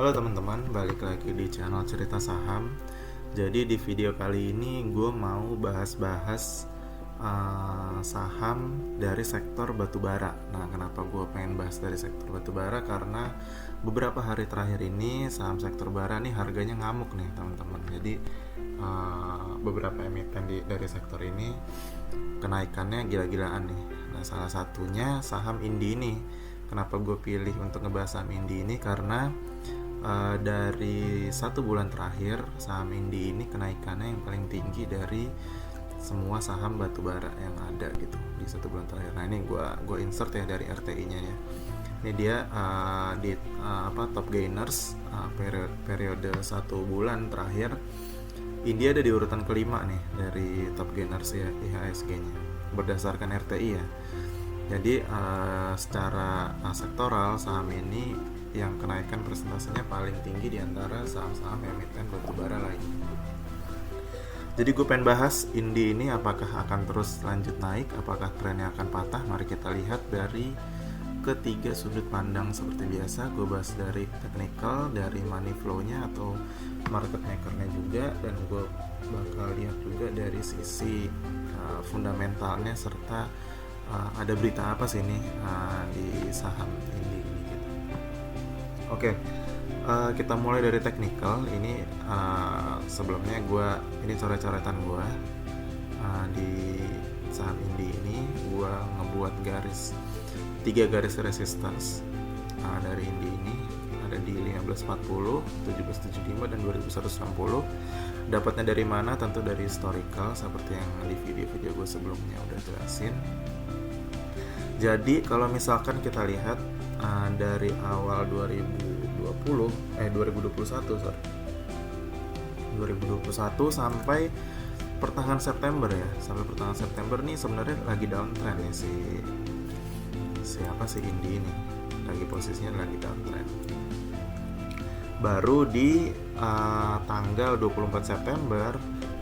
Halo teman-teman, balik lagi di channel Cerita Saham. Jadi di video kali ini gue mau bahas-bahas saham dari sektor batubara. Nah, kenapa gue pengen bahas dari sektor batubara? Karena beberapa hari terakhir ini saham sektor bara nih harganya ngamuk nih teman-teman. Jadi beberapa emiten dari sektor ini kenaikannya gila-gilaan nih. Nah, salah satunya saham Indi ini. Kenapa gue pilih untuk ngebahas saham Indi ini? Karena dari 1 bulan terakhir saham Indi ini kenaikannya yang paling tinggi dari semua saham batubara yang ada gitu di 1 bulan terakhir. Nah, ini gue insert ya dari RTI-nya ya. Ini dia di top gainers periode 1 bulan terakhir. India ada di urutan kelima nih dari top gainers ya IHSG-nya berdasarkan RTI ya. Jadi secara sektoral saham ini yang kenaikan persentasenya paling tinggi di antara saham-saham emiten batubara lainnya. Jadi gue pengen bahas Indi ini apakah akan terus lanjut naik, apakah trennya akan patah. Mari kita lihat dari ketiga sudut pandang seperti biasa. Gue bahas dari technical, dari money flow-nya atau market maker-nya juga, dan gue bakal lihat juga dari sisi fundamentalnya serta ada berita apa sih ini di saham Indi ini gitu. Oke, kita mulai dari technical. Ini sebelumnya ini coret-coretan gue di saham Indi ini. Gue ngebuat 3 garis resistance dari Indi ini ada di 1540, 1775 dan 2160. Dapatnya dari mana? Tentu dari historical seperti yang di video-video gue sebelumnya udah jelasin. Jadi kalau misalkan kita lihat dari awal 2021 sampai pertengahan September ya. Sampai pertengahan September nih sebenarnya lagi downtrend ya siapa sih Indi ini. Lagi posisinya lagi downtrend. Baru di tanggal 24 September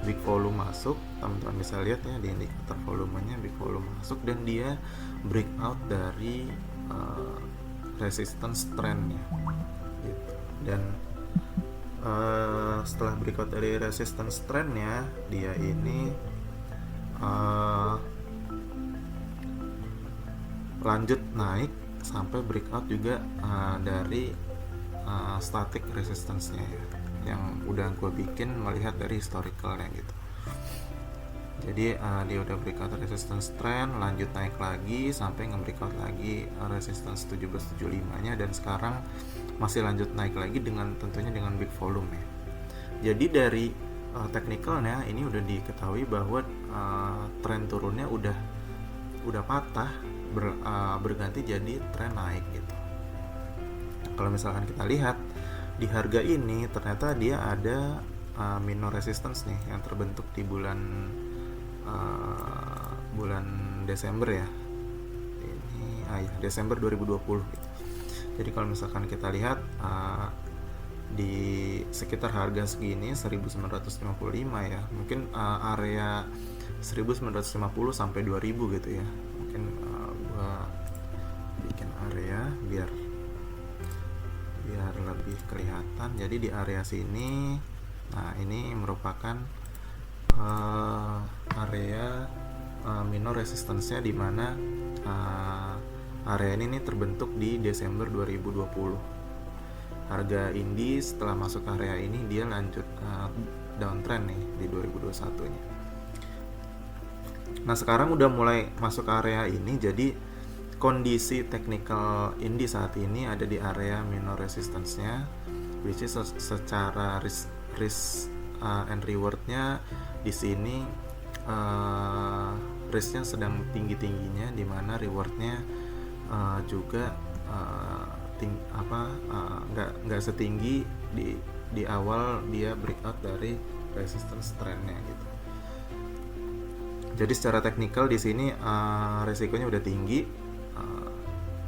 big volume masuk, teman-teman bisa lihat ya di indikator volumenya big volume masuk dan dia breakout dari resistance trendnya gitu. Dan setelah breakout dari resistance trendnya dia ini lanjut naik sampai breakout juga dari static resistance-nya ya, yang udah gue bikin melihat dari historicalnya gitu. Jadi dia udah breakout resistance trend, lanjut naik lagi sampai nge-breakout lagi resistance 1775 nya, dan sekarang masih lanjut naik lagi tentunya dengan big volume ya. Jadi dari technicalnya ini udah diketahui bahwa tren turunnya udah patah, berganti jadi tren naik gitu. Kalau misalkan kita lihat di harga ini ternyata dia ada minor resistance nih yang terbentuk di bulan Desember ya. Ini Desember 2020 gitu. Jadi kalau misalkan kita lihat di sekitar harga segini 1955 ya. Mungkin area 1950 sampai 2000 gitu ya. Mungkin gua bikin area biar lebih kelihatan. Jadi di area sini, nah ini merupakan area minor resistance-nya, di mana area ini terbentuk di Desember 2020. Harga Indi setelah masuk area ini dia lanjut downtrend nih di 2021 nya. Nah, sekarang udah mulai masuk area ini, jadi kondisi technical Indi saat ini ada di area minor resistance-nya, which is secara risk and reward-nya di sini risk-nya sedang tinggi-tingginya, di mana reward-nya juga nggak setinggi di awal dia breakout dari resistance trend-nya gitu. Jadi secara teknikal di sini resikonya udah tinggi,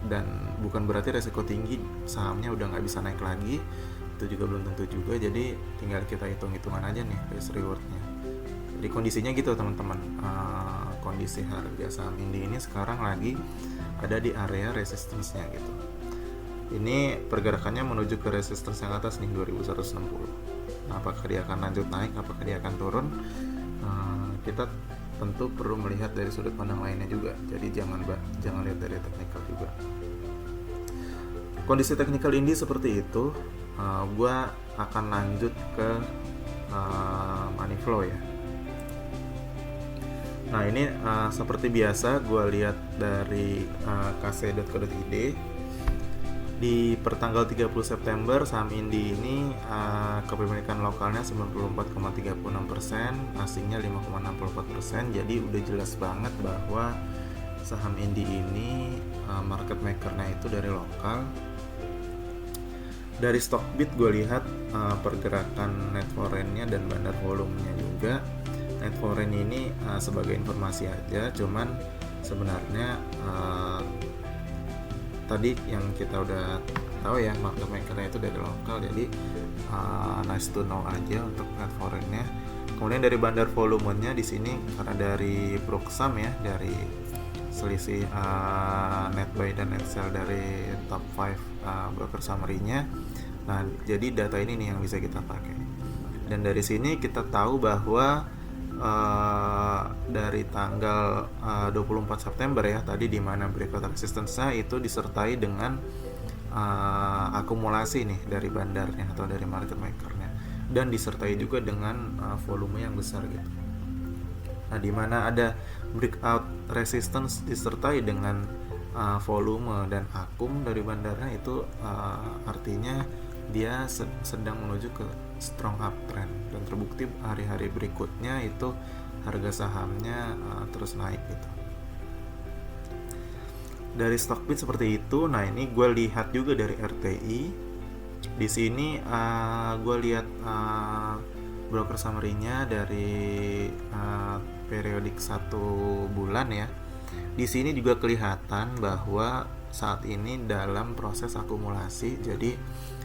dan bukan berarti resiko tinggi sahamnya udah nggak bisa naik lagi, itu juga belum tentu juga. Jadi tinggal kita hitung-hitungan aja nih risk rewardnya. Jadi kondisinya gitu teman-teman, kondisi harga saham Indi ini sekarang lagi ada di area resistance-nya gitu. Ini pergerakannya menuju ke resistance yang atas nih 2160. Nah, apakah dia akan lanjut naik, apakah dia akan turun? Kita tentu perlu melihat dari sudut pandang lainnya juga. Jadi jangan lihat dari teknikal juga. Kondisi teknikal ini seperti itu. Gue akan lanjut ke money flow ya. Nah ini seperti biasa gue lihat dari kc.co.id. Di pertanggal 30 September saham Indi ini kepemilikan lokalnya 94,36%, asingnya 5,64%. Jadi udah jelas banget bahwa saham Indi ini market makernya itu dari lokal. Dari Stockbit gue lihat pergerakan net foreign-nya dan bandar volumenya juga. Net foreign ini sebagai informasi aja, cuman sebenarnya tadi yang kita udah tahu ya, market makernya itu dari lokal, jadi nice to know aja untuk net foreign-nya. Kemudian dari bandar volumenya di sini karena dari Brooksum ya, dari selisih net buy dan net sell dari top 5 broker summary-nya. Nah, jadi data ini nih yang bisa kita pakai. Dan dari sini kita tahu bahwa dari tanggal 24 September ya tadi, di mana breakout resistance-nya itu disertai dengan akumulasi nih dari bandarnya atau dari market makernya, dan disertai juga dengan volume yang besar gitu. Nah, di mana ada breakout resistance disertai dengan volume dan akum dari bandarnya, itu artinya dia sedang menuju ke strong uptrend, dan terbukti hari-hari berikutnya itu harga sahamnya terus naik gitu. Dari Stockbit seperti itu. Nah ini gue lihat juga dari RTI. Di sini gue lihat broker summary-nya dari periodik 1 bulan ya. Di sini juga kelihatan bahwa saat ini dalam proses akumulasi, jadi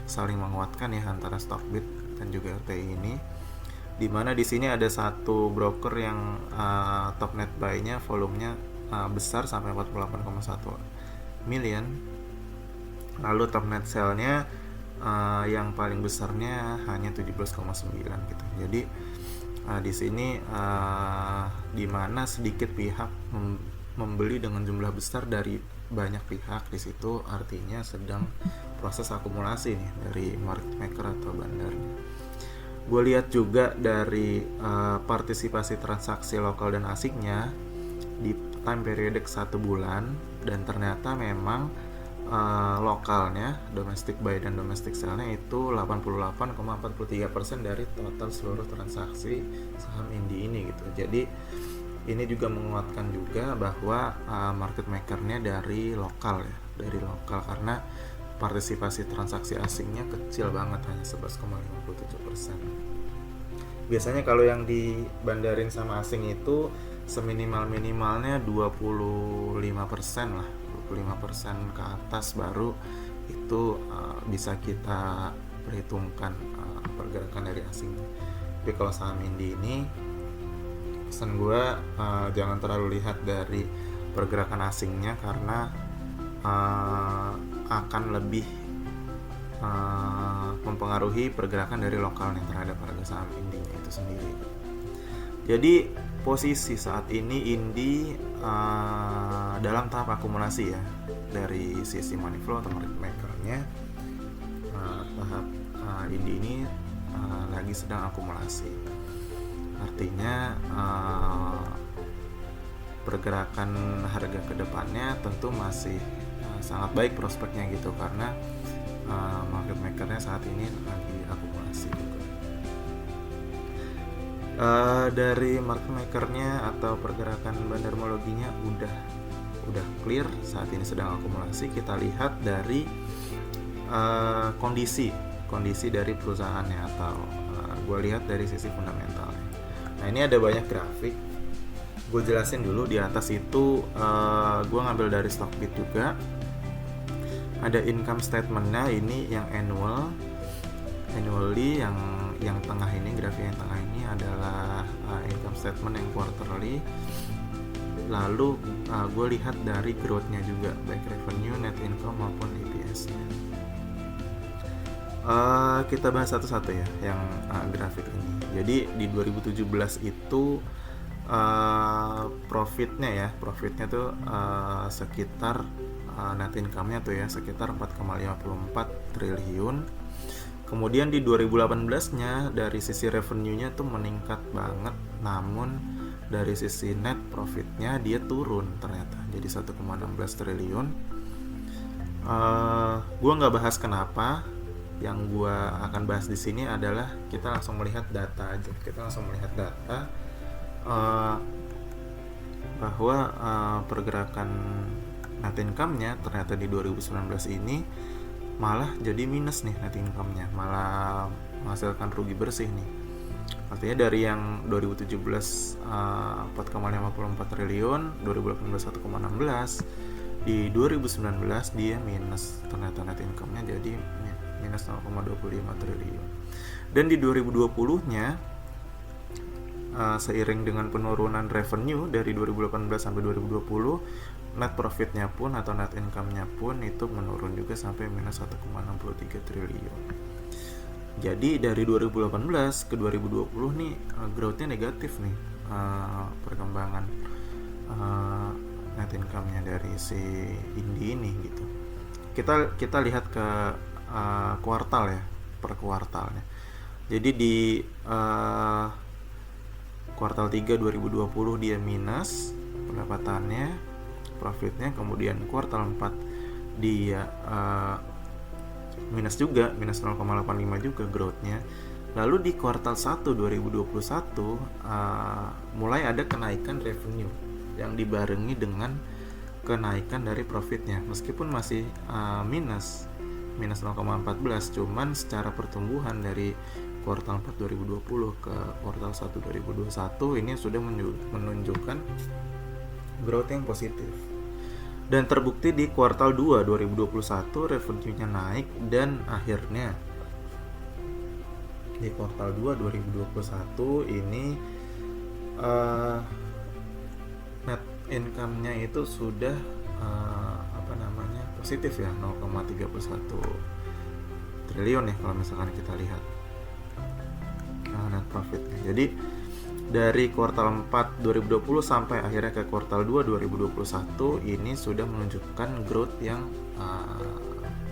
saling menguatkan ya antara Stockbit dan juga RTI ini. Dimana di sini ada satu broker yang top net buy-nya volumenya besar sampai 48,1 million. Lalu top net sell-nya yang paling besarnya hanya 17,9 gitu. Jadi di sini di mana sedikit pihak membeli dengan jumlah besar dari banyak pihak, di situ artinya sedang proses akumulasi nih dari market maker atau bandarnya. Gue lihat juga dari partisipasi transaksi lokal dan asingnya di time period 1 bulan, dan ternyata memang lokalnya, domestic buy dan domestic sell-nya itu 88,43% dari total seluruh transaksi saham Indi ini gitu. Jadi ini juga menguatkan juga bahwa market makernya dari lokal ya, dari lokal, karena partisipasi transaksi asingnya kecil banget, hanya 11,57%. Biasanya kalau yang dibandarin sama asing itu seminimal-minimalnya 25% lah, 25% ke atas baru itu bisa kita perhitungkan pergerakan dari asing. Tapi kalau saham Indi ini, pesan gue jangan terlalu lihat dari pergerakan asingnya, karena akan lebih mempengaruhi pergerakan dari lokalnya terhadap harga saham Indinya itu sendiri. Jadi posisi saat ini Indi dalam tahap akumulasi ya, dari sisi money flow atau market makernya. Tahap Indi ini lagi sedang akumulasi. Artinya pergerakan harga kedepannya tentu masih sangat baik prospeknya gitu, karena market makernya saat ini lagi akumulasi juga. Dari market makernya atau pergerakan bandarmologinya udah clear, saat ini sedang akumulasi. Kita lihat dari kondisi dari perusahaannya, atau gue lihat dari sisi fundamentalnya. Nah ini ada banyak grafik, gue jelasin dulu. Di atas itu gue ngambil dari Stockbit juga. Ada income statementnya, ini yang annually, yang tengah ini, grafik yang tengah ini adalah income statement yang quarterly. Lalu gue lihat dari growth-nya juga, baik revenue, net income maupun EPS-nya. Kita bahas satu-satu ya yang grafik ini. Jadi di 2017 itu profitnya tuh sekitar net income-nya tuh ya sekitar 4,54 triliun. Kemudian di 2018-nya dari sisi revenue-nya tuh meningkat banget, namun dari sisi net profitnya dia turun ternyata jadi 1,16 triliun. Gua nggak bahas kenapa. Yang gua akan bahas di sini adalah kita langsung melihat data aja. Kita langsung melihat data bahwa pergerakan net income-nya ternyata di 2019 ini malah jadi minus nih net income-nya, malah menghasilkan rugi bersih nih. Artinya dari yang 2017 4,54 triliun, 2018 1,16, di 2019 dia minus, ternyata net income-nya jadi minus 0,25 triliun. Dan di 2020-nya seiring dengan penurunan revenue dari 2018 sampai 2020, net profitnya pun atau net income-nya pun itu menurun juga sampai minus 1,63 triliun. Jadi dari 2018 ke 2020 nih growth-nya negatif nih, perkembangan net income-nya dari si Indie ini gitu. Kita lihat ke kuartal ya, per kuartalnya. Jadi di kuartal 3 2020 dia minus pendapatannya, profitnya. Kemudian kuartal 4 dia minus juga, minus 0,85 juga growth-nya. Lalu di kuartal 1 2021 mulai ada kenaikan revenue yang dibarengi dengan kenaikan dari profitnya, meskipun masih minus 0,14, cuman secara pertumbuhan dari kuartal 4 2020 ke kuartal 1 2021 ini sudah menunjukkan growth yang positif. Dan terbukti di kuartal 2 2021 revenue-nya naik, dan akhirnya di kuartal 2 2021 ini net income-nya itu sudah positif ya, 0,31 triliun ya kalau misalkan kita lihat net profitnya. Jadi dari kuartal 4 2020 sampai akhirnya ke kuartal 2 2021 ini sudah menunjukkan growth yang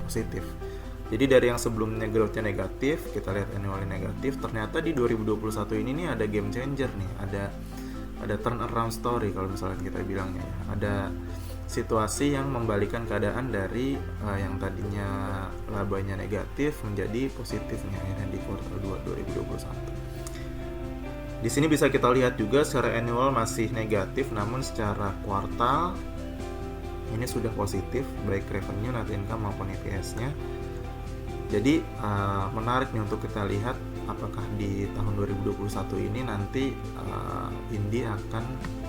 positif. Jadi dari yang sebelumnya growth-nya negatif, kita lihat annually negatif, ternyata di 2021 ini nih ada game changer nih, ada turn around story kalau misalnya kita bilangnya ya. Ada situasi yang membalikan keadaan dari yang tadinya labanya negatif menjadi positifnya akhirnya di kuartal 2 2021. Di sini bisa kita lihat juga secara annual masih negatif, namun secara kuartal ini sudah positif baik revenue, net income maupun EPS-nya. Jadi menarik nih untuk kita lihat apakah di tahun 2021 ini nanti Indie akan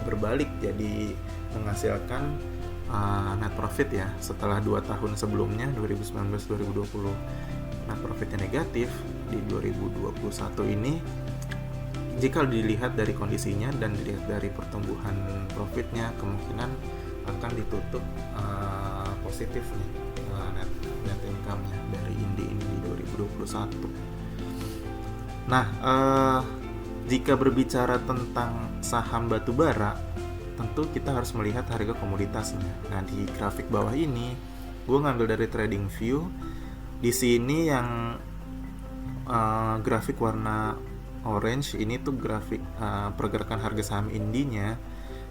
berbalik jadi menghasilkan net profit ya, setelah 2 tahun sebelumnya 2019-2020 net profitnya negatif. Di 2021 ini jika dilihat dari kondisinya dan dilihat dari pertumbuhan profitnya, kemungkinan akan ditutup positif nih net income-nya dari Indie ini di 2021. Nah, jika berbicara tentang saham batubara, tentu kita harus melihat harga komoditasnya. Nah, di grafik bawah ini gue ngambil dari TradingView. Di sini yang grafik warna orange ini tuh grafik pergerakan harga saham Indie-nya.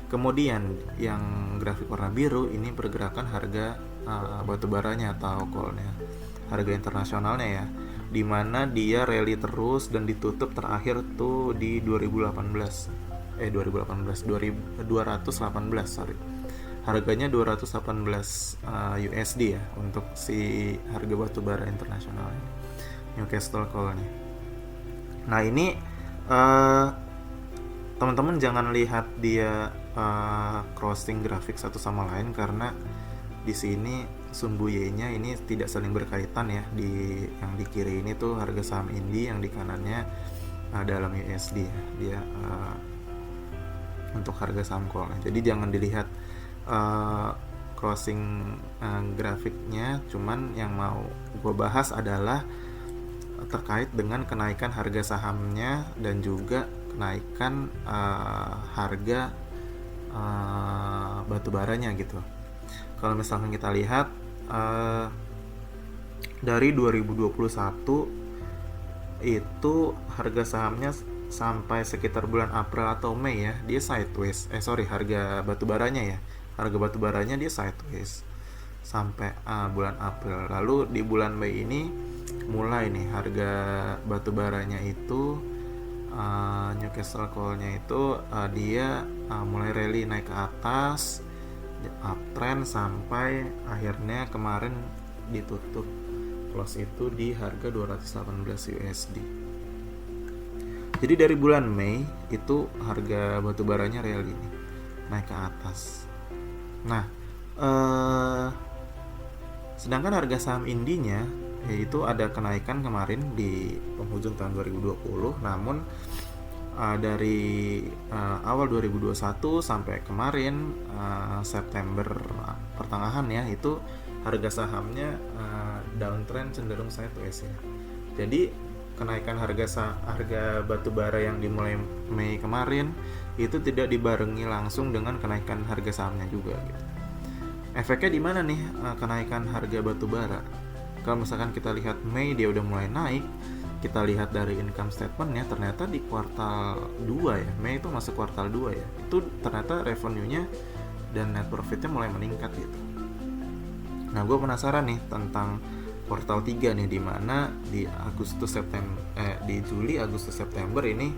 Kemudian yang grafik warna biru ini pergerakan harga batubaranya atau coal-nya, harga internasionalnya ya, dimana dia rally terus dan ditutup terakhir tuh di 218 sorry. Harganya 218 USD ya untuk si harga batubara internasional Newcastle Coal-nya. Nah, ini teman-teman jangan lihat dia crossing grafik satu sama lain, karena di sini Sun Buye-nya ini tidak saling berkaitan ya. Di yang di kiri ini tuh harga saham Indie, yang di kanannya dalam USD ya. Dia untuk harga saham coal. Jadi jangan dilihat crossing grafiknya. Cuman yang mau gue bahas adalah terkait dengan kenaikan harga sahamnya dan juga kenaikan harga batu baranya gitu. Kalau misalkan kita lihat dari 2021 itu harga sahamnya sampai sekitar bulan April atau Mei ya, dia sideways. Harga batu baranya ya. Harga batu baranya dia sideways sampai bulan April. Lalu di bulan Mei ini mulai nih harga batu baranya itu Newcastle Coal-nya itu dia mulai rally naik ke atas, uptrend sampai akhirnya kemarin ditutup close itu di harga 218 USD. Jadi dari bulan Mei itu harga batu baranya rally nih, naik ke atas. Nah, sedangkan harga saham indinya yaitu ada kenaikan kemarin di penghujung tahun 2020, namun dari awal 2021 sampai kemarin September pertengahan ya, itu harga sahamnya downtrend cenderung sideways ya. Jadi kenaikan harga batu bara yang dimulai Mei kemarin itu tidak dibarengi langsung dengan kenaikan harga sahamnya juga gitu. Efeknya di mana nih kenaikan harga batu bara? Kalau misalkan kita lihat Mei dia udah mulai naik, kita lihat dari income statement-nya ternyata di kuartal 2 ya, Mei itu masuk kuartal 2 ya, itu ternyata revenue-nya dan net profit-nya mulai meningkat gitu. Nah, gue penasaran nih tentang kuartal 3 nih, dimana di Juli, Agustus, September ini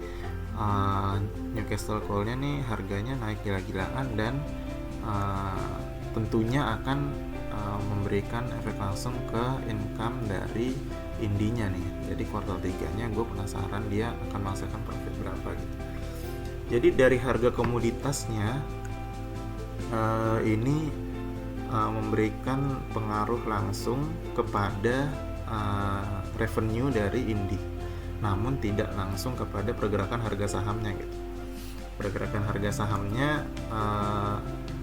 Newcastle Coal-nya nih harganya naik gila-gilaan dan tentunya akan memberikan efek langsung ke income dari indinya nih. Jadi kuartal 3-nya gue penasaran dia akan menghasilkan profit berapa gitu. Jadi dari harga komoditasnya ini memberikan pengaruh langsung kepada revenue dari indi, namun tidak langsung kepada pergerakan harga sahamnya gitu. Pergerakan harga sahamnya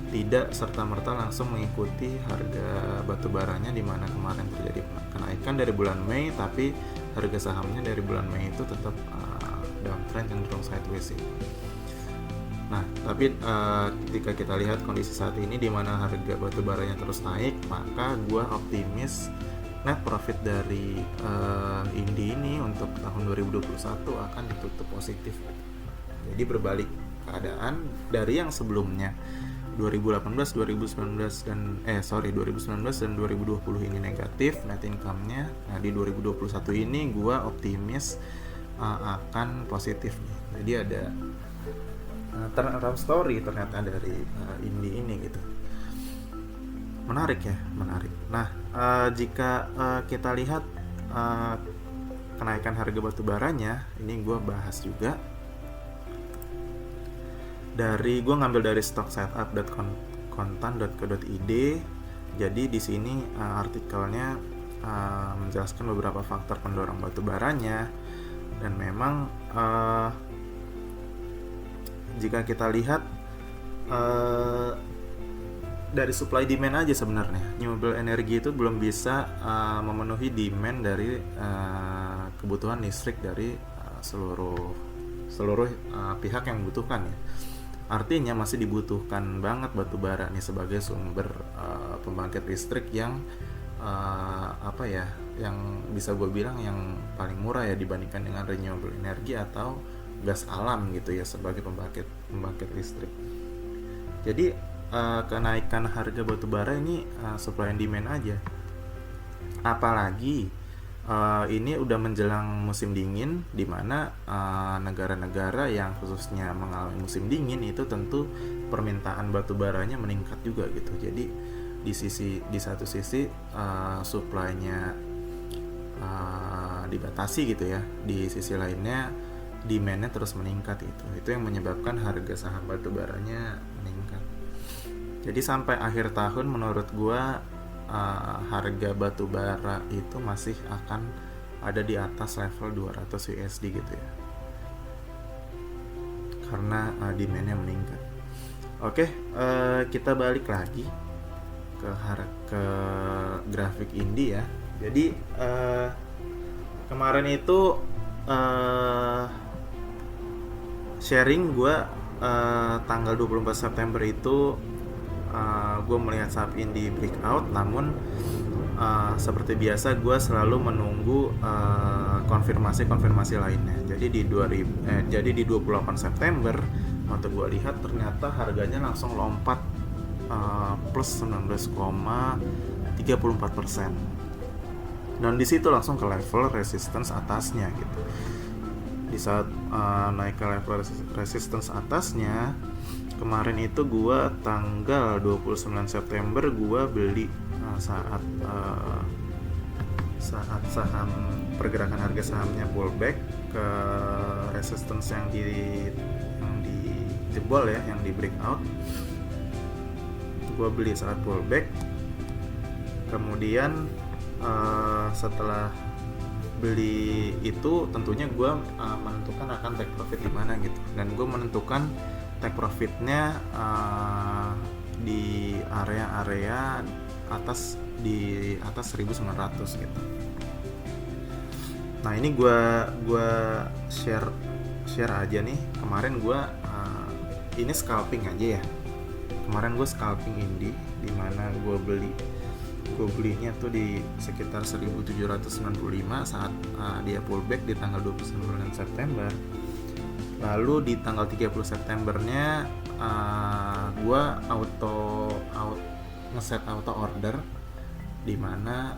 tidak serta-merta langsung mengikuti harga batu baranya, di mana kemarin terjadi kenaikan dari bulan Mei, tapi harga sahamnya dari bulan Mei itu tetap downtrend cenderung sideways sih. Nah, tapi ketika kita lihat kondisi saat ini di mana harga batu baranya terus naik, maka gue optimis net profit dari Indi ini untuk tahun 2021 akan ditutup positif. Jadi berbalik keadaan dari yang sebelumnya 2019 dan 2020 ini negatif net income-nya. Nah, di 2021 ini gua optimis akan positif nih. Jadi ada turnaround story ternyata dari Indi ini gitu. Menarik ya, menarik. Nah, jika kita lihat kenaikan harga batu baranya, ini gua bahas juga. Gue ngambil dari stocksetup.kontan.co.id. Jadi di sini artikelnya menjelaskan beberapa faktor pendorong batu baranya, dan memang jika kita lihat dari supply demand aja sebenarnya renewable energy itu belum bisa memenuhi demand dari kebutuhan listrik dari seluruh pihak yang membutuhkan ya. Artinya masih dibutuhkan banget batu bara nih sebagai sumber pembangkit listrik yang yang bisa gue bilang yang paling murah ya dibandingkan dengan renewable energy atau gas alam gitu ya sebagai pembangkit listrik. Jadi kenaikan harga batu bara ini supply and demand aja. Apalagi ini udah menjelang musim dingin, di mana negara-negara yang khususnya mengalami musim dingin itu tentu permintaan batu baranya meningkat juga gitu. Jadi di satu sisi supply-nya dibatasi gitu ya, di sisi lainnya demand-nya terus meningkat itu yang menyebabkan harga saham batu baranya meningkat. Jadi sampai akhir tahun menurut gua harga batu bara itu masih akan ada di atas level 200 USD gitu ya, karena demand-nya meningkat. Oke, kita balik lagi ke grafik Indi ya. Jadi Kemarin itu sharing gue, tanggal 24 September itu gue melihat saham ini breakout, namun seperti biasa gue selalu menunggu konfirmasi lainnya. Jadi di 28 September waktu gue lihat ternyata harganya langsung lompat plus 19,34%. Dan di situ langsung ke level resistance atasnya gitu. Di saat naik ke level resistance atasnya, kemarin itu gua tanggal 29 September gua beli saat saham pergerakan harga sahamnya pullback ke resistance yang di jebol ya, yang di breakout. Gua beli saat pullback. Kemudian setelah beli itu tentunya gue menentukan akan take profit di mana gitu, dan gue menentukan take profitnya di area atas 1900 gitu. Nah ini gue share aja nih. Kemarin gue ini scalping aja ya. Kemarin gue scalping Indi, di mana gue belinya tuh di sekitar 1795 saat dia pullback di tanggal 29 September. Lalu di tanggal 30 Septembernya gue ngeset auto order, di mana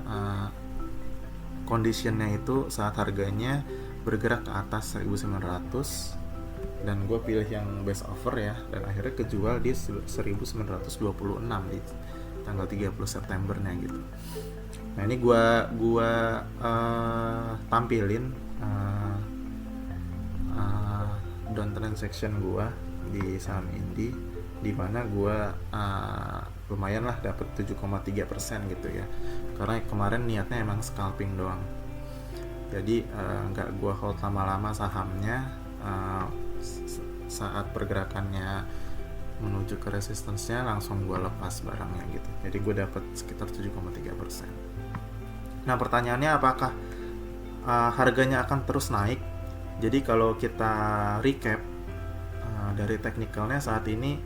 conditionnya itu saat harganya bergerak ke atas 1900, dan gue pilih yang best offer ya, dan akhirnya kejual di 1926 di tanggal 30 Septembernya gitu. Nah ini gua tampilin down transaction gua di saham Indi, di mana gua lumayan lah dapat 7,3% gitu ya. Karena kemarin niatnya emang scalping doang. Jadi nggak gua hold lama-lama sahamnya. Saat pergerakannya menuju ke resistance-nya langsung gue lepas barangnya gitu. Jadi gue dapat sekitar 7,3%. Nah pertanyaannya, apakah harganya akan terus naik? Jadi kalau kita recap dari teknikalnya, saat ini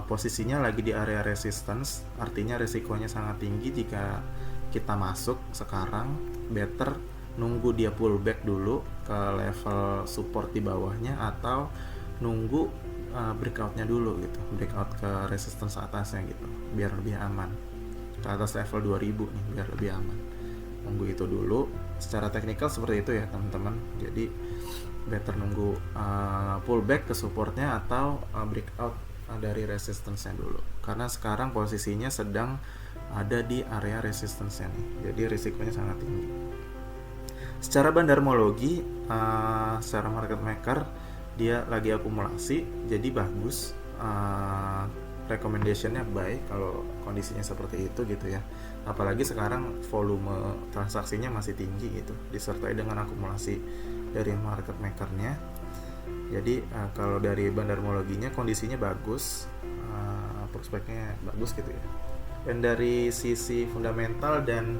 posisinya lagi di area resistance, artinya resikonya sangat tinggi jika kita masuk sekarang. Better nunggu dia pullback dulu ke level support di bawahnya, atau nunggu breakoutnya dulu gitu, breakout ke resistance atasnya gitu, biar lebih aman, ke atas level 2000 nih, biar lebih aman. Nunggu itu dulu. Secara teknikal seperti itu ya teman-teman. Jadi better nunggu pullback ke supportnya atau breakout dari resistance-nya dulu, karena sekarang posisinya sedang ada di area resistance-nya nih, jadi risikonya sangat tinggi. Secara bandarmologi, secara market maker, dia lagi akumulasi, jadi bagus. Recommendation-nya baik kalau kondisinya seperti itu gitu ya. Apalagi sekarang volume transaksinya masih tinggi gitu, disertai dengan akumulasi dari market maker-nya. Jadi kalau dari bandarmologinya kondisinya bagus, prospeknya bagus gitu ya. Dan dari sisi fundamental dan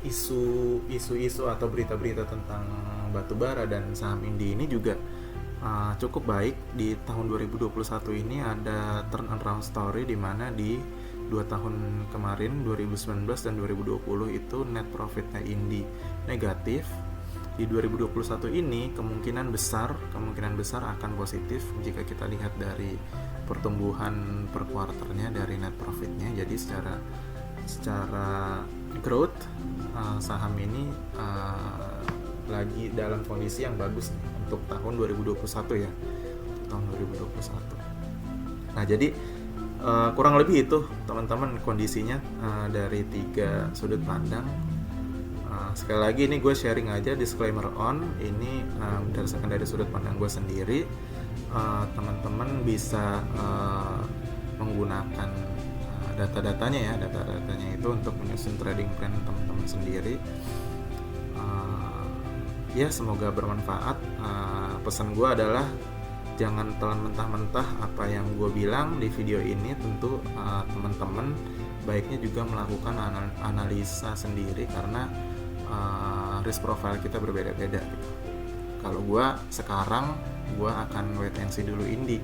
isu-isu atau berita-berita tentang batubara dan saham Indi ini juga cukup baik. Di tahun 2021 ini ada turnaround story, di mana di 2 tahun kemarin 2019 dan 2020 itu net profitnya Indi negatif. Di 2021 ini kemungkinan besar akan positif jika kita lihat dari pertumbuhan per kuarternya dari net profitnya. Jadi secara growth saham ini lagi dalam kondisi yang bagus untuk tahun 2021 ya, tahun 2021. Nah jadi kurang lebih itu teman-teman kondisinya dari 3 sudut pandang. Sekali lagi ini gue sharing aja, disclaimer on, ini berdasarkan dari sudut pandang gue sendiri. Teman-teman bisa menggunakan data-datanya itu untuk menyusun trading plan teman-teman sendiri. Ya semoga bermanfaat. Pesan gue adalah jangan telan mentah-mentah apa yang gue bilang di video ini. Tentu teman-teman baiknya juga melakukan analisa sendiri, karena risk profile kita berbeda-beda gitu. Kalau gue sekarang gue akan wait and see dulu Indi.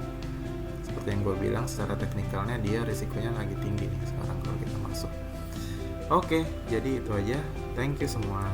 Seperti yang gue bilang, secara teknikalnya dia risikonya lagi tinggi nih sekarang kalau kita masuk. Oke, jadi itu aja. Thank you semua.